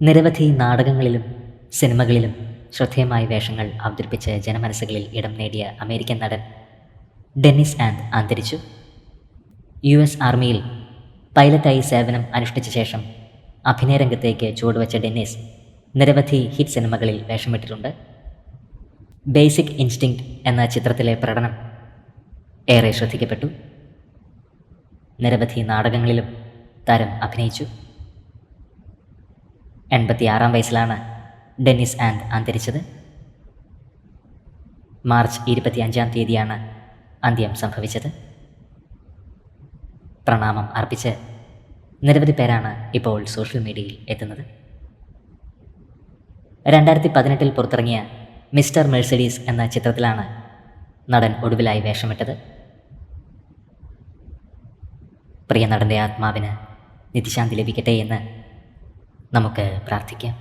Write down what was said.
നിരവധി നാടകങ്ങളിലും സിനിമകളിലും ശ്രദ്ധേയമായ വേഷങ്ങൾ അവതരിപ്പിച്ച് ജനമനസ്സുകളിൽ ഇടം നേടിയ അമേരിക്കൻ നടൻ ഡെന്നിസ് ആൻഡ് അന്തരിച്ചു. US ആർമിയിൽ പൈലറ്റായി സേവനം അനുഷ്ഠിച്ച ശേഷം അഭിനയരംഗത്തേക്ക് ചുവടുവച്ച ഡെന്നിസ് നിരവധി ഹിറ്റ് സിനിമകളിൽ വേഷമിട്ടിട്ടുണ്ട്. ബേസിക് ഇൻസ്റ്റിങ്ക്റ്റ് എന്ന ചിത്രത്തിലെ പ്രകടനം ഏറെ ശ്രദ്ധിക്കപ്പെട്ടു. നിരവധി നാടകങ്ങളിലും താരം അഭിനയിച്ചു. 86 വയസ്സിലാണ് ഡെന്നിസ് ആൻഡ് അന്തരിച്ചത്. മാർച്ച് 25 അന്ത്യം സംഭവിച്ചത്. പ്രണാമം അർപ്പിച്ച് നിരവധി പേരാണ് ഇപ്പോൾ സോഷ്യൽ മീഡിയയിൽ എത്തുന്നത്. 2018 പുറത്തിറങ്ങിയ മിസ്റ്റർ മെഴ്സഡീസ് എന്ന ചിത്രത്തിലാണ് നടൻ ഒടുവിലായി വേഷമിട്ടത്. പ്രിയ നടൻ്റെ ആത്മാവിന് നിത്യശാന്തി ലഭിക്കട്ടെ എന്ന് നമുക്ക് പ്രാർത്ഥിക്കാം.